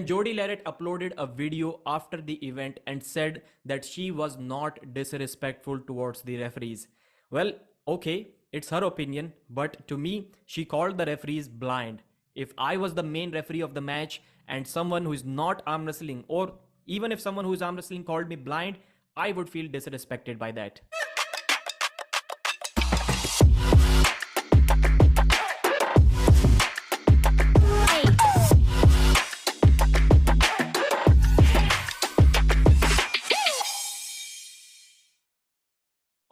Jodi Larratt uploaded a video after the event and said that she was not disrespectful towards the referees. Well, okay, it's her opinion, but to me, she called the referees blind. If I was the main referee of the match and someone who is not arm wrestling, or even if someone who is arm wrestling called me blind, I would feel disrespected by that.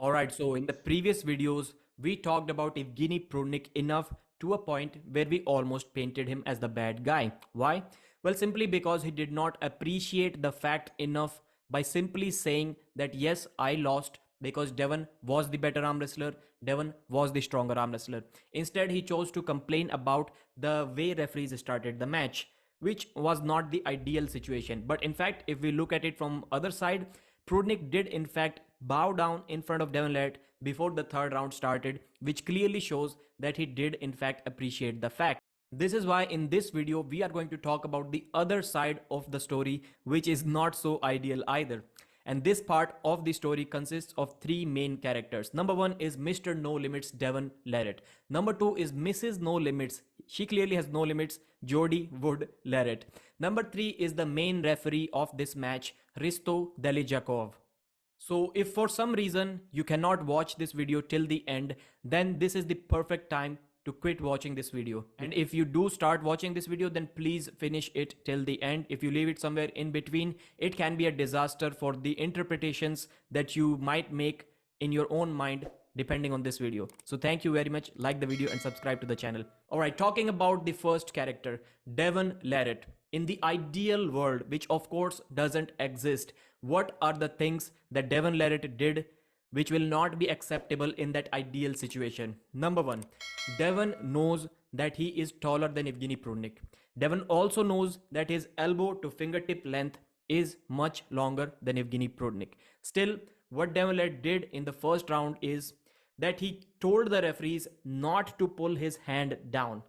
Alright, so in the previous videos, we talked about Evgeny Prudnik enough to a point where we almost painted him as the bad guy. Why? Well, simply because he did not appreciate the fact enough by simply saying that yes, I lost because Devon was the better arm wrestler, Devon was the stronger arm wrestler. Instead, he chose to complain about the way referees started the match, which was not the ideal situation. But in fact, if we look at it from other side, Prudnik did in fact bow down in front of Devon Larratt before the third round started, which clearly shows that he did in fact appreciate the fact. This is why in this video we are going to talk about the other side of the story, which is not so ideal either. And this part of the story consists of three main characters. Number one is Mr. No Limits Devon Larratt. Number two is Mrs. No Limits. She clearly has no limits, Jodi Larratt. Number three is the main referee of this match, Risto Delijakov. So if for some reason you cannot watch this video till the end, then this is the perfect time to quit watching this video. And if you do start watching this video, then please finish it till the end. If you leave it somewhere in between, it can be a disaster for the interpretations that you might make in your own mind depending on this video. So thank you very much. Like the video and subscribe to the channel. All right, talking about the first character, Devon Larratt. In the ideal world, which of course doesn't exist, what are the things that Devon Larratt did which will not be acceptable in that ideal situation? Number one, Devon knows that he is taller than Evgeny Prudnik. Devon also knows that his elbow to fingertip length is much longer than Evgeny Prudnik. Still, what Devon Larratt did in the first round is that he told the referees not to pull his hand down.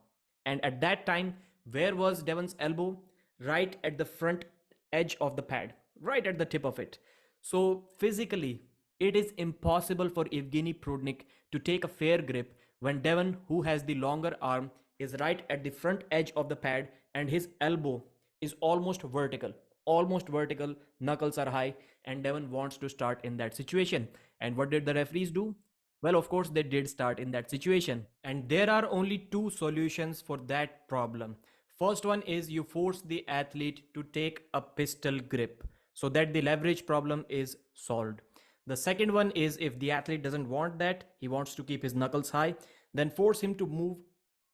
And at that time, where was Devon's elbow? Right at the front edge of the pad, right at the tip of it. So physically, it is impossible for Evgeny Prudnik to take a fair grip when Devon, who has the longer arm, is right at the front edge of the pad and his elbow is almost vertical. Almost vertical, knuckles are high, and Devon wants to start in that situation. And what did the referees do? Well, of course, they did start in that situation. And there are only two solutions for that problem. First one is you force the athlete to take a pistol grip so that the leverage problem is solved. The second one is if the athlete doesn't want that, he wants to keep his knuckles high, then force him to move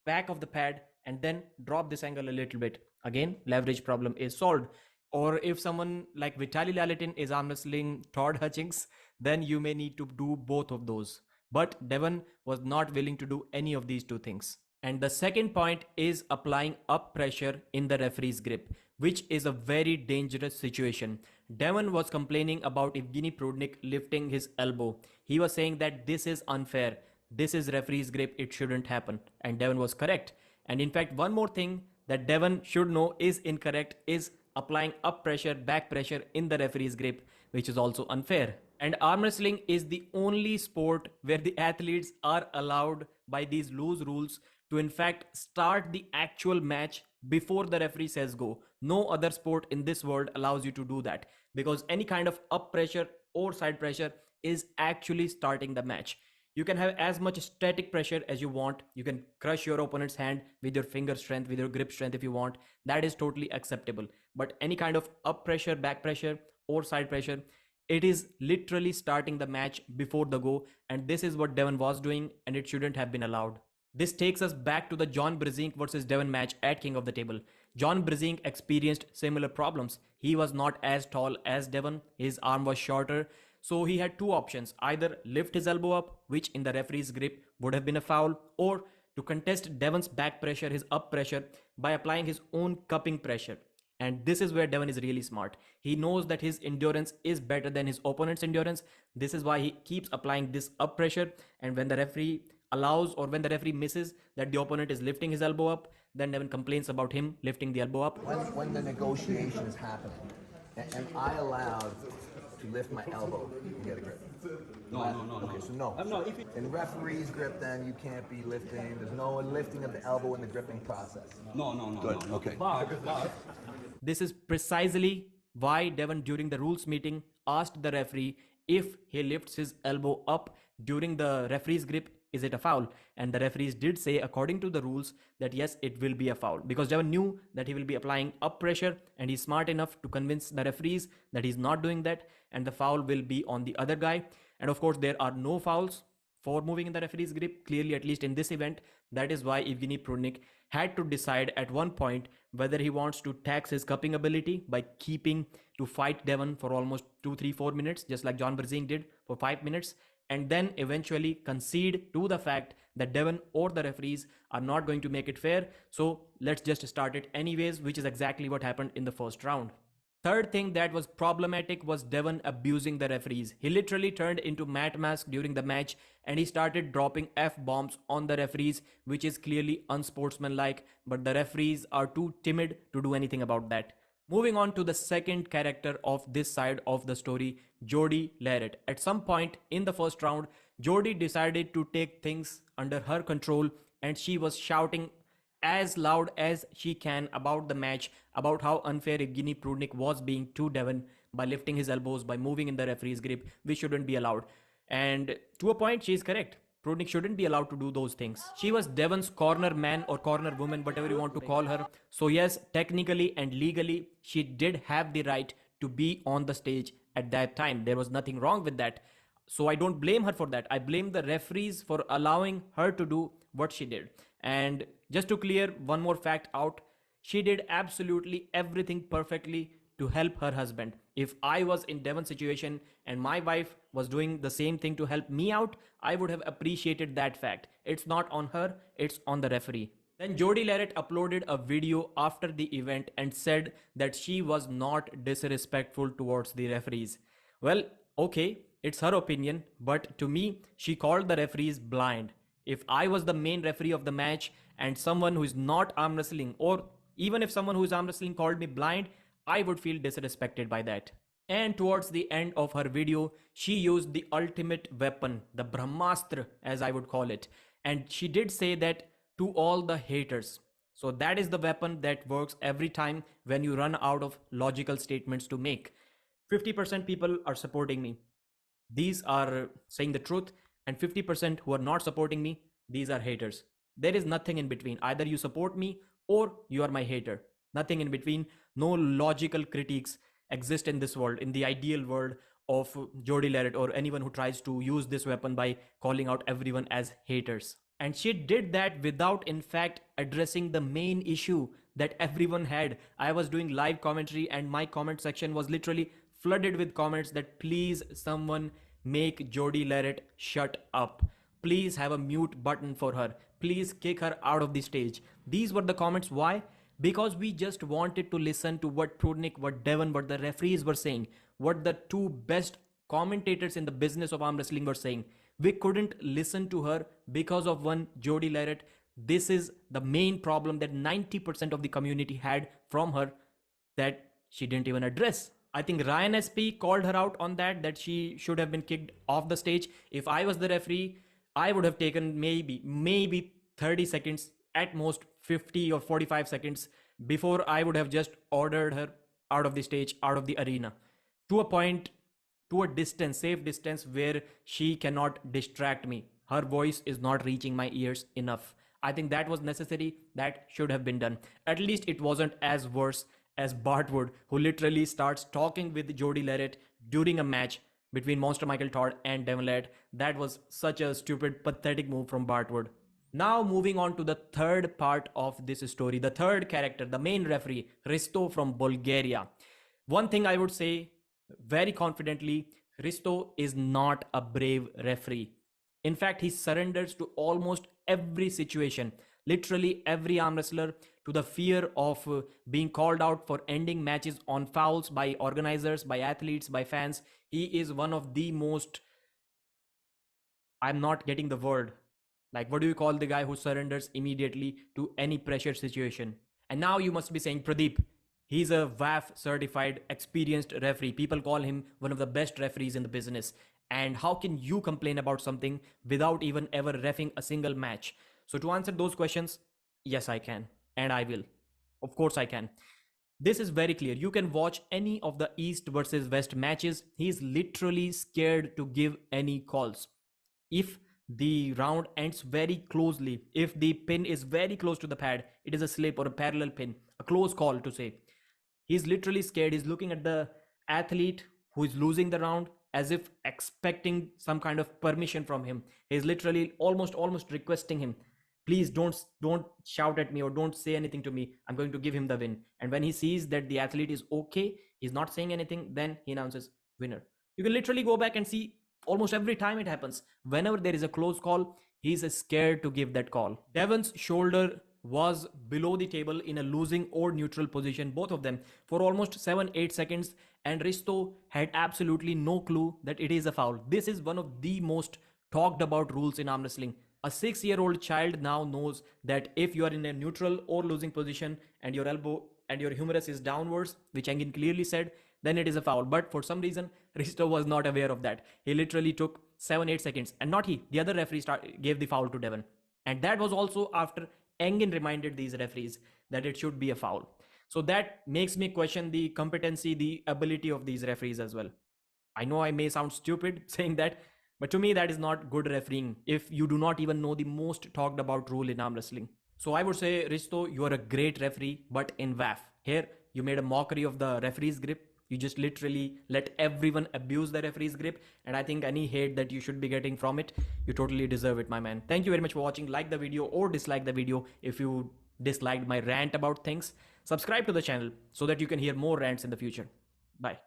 back of the pad and then drop this angle a little bit. Again, leverage problem is solved. Or if someone like Vitaly Lalitin is arm wrestling Todd Hutchings, then you may need to do both of those. But Devon was not willing to do any of these two things. And the second point is applying up pressure in the referee's grip, which is a very dangerous situation. Devon was complaining about Evgeny Prudnik lifting his elbow. He was saying that this is unfair. This is referee's grip. It shouldn't happen. And Devon was correct. And in fact, one more thing that Devon should know is incorrect is applying up pressure, back pressure in the referee's grip, which is also unfair. And arm wrestling is the only sport where the athletes are allowed by these loose rules to in fact start the actual match before the referee says go. No other sport in this world allows you to do that because any kind of up pressure or side pressure is actually starting the match. You can have as much static pressure as you want. You can crush your opponent's hand with your finger strength, with your grip strength if you want. That is totally acceptable. But any kind of up pressure, back pressure, or side pressure, it is literally starting the match before the go. And this is what Devon was doing, and it shouldn't have been allowed. This takes us back to the John Brzezinski versus Devon match at King of the Table. John Brzezinski experienced similar problems. He was not as tall as Devon. His arm was shorter. So he had two options, either lift his elbow up, which in the referee's grip would have been a foul, or to contest Devon's back pressure, his up pressure, by applying his own cupping pressure. And this is where Devon is really smart. He knows that his endurance is better than his opponent's endurance. This is why he keeps applying this up pressure. And when the referee allows or when the referee misses that the opponent is lifting his elbow up, Then Devon complains about him lifting the elbow up. When the negotiation is happening, and I allowed to lift my elbow and get a grip. No. Okay, so no. In referee's grip, then you can't be lifting. There's no lifting of the elbow in the gripping process. No. Good. Okay. This is precisely why Devon, during the rules meeting, asked the referee if he lifts his elbow up during the referee's grip, is it a foul? And the referees did say, according to the rules, that yes, it will be a foul, because Devon knew that he will be applying up pressure, and he's smart enough to convince the referees that he's not doing that, and the foul will be on the other guy. And of course, there are no fouls for moving in the referee's grip, clearly, at least in this event. That is why Evgeny Prudnik had to decide at one point whether he wants to tax his cupping ability by keeping to fight Devon for almost 2, 3, 4 minutes, just like John Berzing did for 5 minutes, and then eventually concede to the fact that Devon or the referees are not going to make it fair. So let's just start it anyways, which is exactly what happened in the first round. Third thing that was problematic was Devon abusing the referees. He literally turned into Matt Mask during the match, and he started dropping F-bombs on the referees, which is clearly unsportsmanlike, but the referees are too timid to do anything about that. Moving on to the second character of this side of the story, Jodi Larratt. At some point in the first round, Jodi decided to take things under her control, and she was shouting as loud as she can about the match, about how unfair Evgeny Prudnik was being to Devon by lifting his elbows, by moving in the referee's grip, which shouldn't be allowed. And to a point, she is correct. Prudnik shouldn't be allowed to do those things. She was Devon's corner man or corner woman, whatever you want to call her. So yes, technically and legally, she did have the right to be on the stage at that time. There was nothing wrong with that. So I don't blame her for that. I blame the referees for allowing her to do what she did. And just to clear one more fact out, she did absolutely everything perfectly to help her husband. If I was in Devon's situation and my wife was doing the same thing to help me out, I would have appreciated that fact. It's not on her, it's on the referee. Then Jodi Larratt uploaded a video after the event and said that she was not disrespectful towards the referees. Well, okay, it's her opinion, but to me, she called the referees blind. If I was the main referee of the match and someone who is not arm wrestling, or even if someone who is arm wrestling called me blind, I would feel disrespected by that. And towards the end of her video, she used the ultimate weapon, the Brahmastra, as I would call it. And she did say that to all the haters. So that is the weapon that works every time when you run out of logical statements to make. 50% people are supporting me. These are saying the truth, and 50% who are not supporting me, these are haters. There is nothing in between. Either you support me or you are my hater. Nothing in between. No logical critiques exist in this world, in the ideal world of Jodi Larratt or anyone who tries to use this weapon by calling out everyone as haters. And she did that without, in fact, addressing the main issue that everyone had. I was doing live commentary and my comment section was literally flooded with comments that please someone make Jodi Larratt shut up. Please have a mute button for her. Please kick her out of the stage. These were the comments. Why? Because we just wanted to listen to what Prudnik, what Devon, what the referees were saying, what the two best commentators in the business of arm wrestling were saying. We couldn't listen to her because of one Jodi Larratt. This is the main problem that 90% of the community had from her that she didn't even address. I think Ryan SP called her out on that she should have been kicked off the stage. If I was the referee, I would have taken maybe 30 seconds, at most 50 or 45 seconds before I would have just ordered her out of the stage, out of the arena, to a point, to a distance, safe distance where she cannot distract me. Her voice is not reaching my ears enough. I think that was necessary. That should have been done. At least it wasn't as worse as Bartwood, who literally starts talking with Jodi Larratt during a match between Monster Michael Todd and Devon Larratt. That was such a stupid, pathetic move from Bartwood. Now moving on to the third part of this story, the third character, the main referee, Risto from Bulgaria. One thing I would say very confidently, Risto is not a brave referee. In fact, he surrenders to almost every situation, literally every arm wrestler, to the fear of being called out for ending matches on fouls by organizers, by athletes, by fans. He is one of the most, I'm not getting the word, Like, what do you call the guy who surrenders immediately to any pressure situation? And now you must be saying, Pradeep, he's a WAF certified, experienced referee. People call him one of the best referees in the business. And how can you complain about something without even ever refing a single match? So, to answer those questions, yes, I can. And I will. Of course, I can. This is very clear. You can watch any of the East versus West matches. He's literally scared to give any calls. If the round ends very closely, if the pin is very close to the pad, it is a slip or a parallel pin, a close call to say. He's literally scared. He's looking at the athlete who is losing the round as if expecting some kind of permission from him. He's literally almost requesting him, please don't shout at me or don't say anything to me, I'm going to give him the win. And when he sees that the athlete is okay, he's not saying anything, then he announces winner. You can literally go back and see almost every time it happens. Whenever there is a close call, he's scared to give that call. Devon's shoulder was below the table in a losing or neutral position, both of them, for almost 7-8 seconds, and Risto had absolutely no clue that it is a foul. This is one of the most talked about rules in arm wrestling. A 6-year-old child now knows that if you are in a neutral or losing position and your elbow and your humerus is downwards, which Engin clearly said, then it is a foul. But for some reason, Risto was not aware of that. He literally took 7-8 seconds, and not he, the other referee gave the foul to Devon. And that was also after Engin reminded these referees that it should be a foul. So that makes me question the competency, the ability of these referees as well. I know I may sound stupid saying that, but to me, that is not good refereeing if you do not even know the most talked about rule in arm wrestling. So I would say, Risto, you are a great referee, but in WAF. Here, you made a mockery of the referee's grip. You just literally let everyone abuse the referee's grip. And I think any hate that you should be getting from it, you totally deserve it, my man. Thank you very much for watching. Like the video or dislike the video if you disliked my rant about things. Subscribe to the channel so that you can hear more rants in the future. Bye.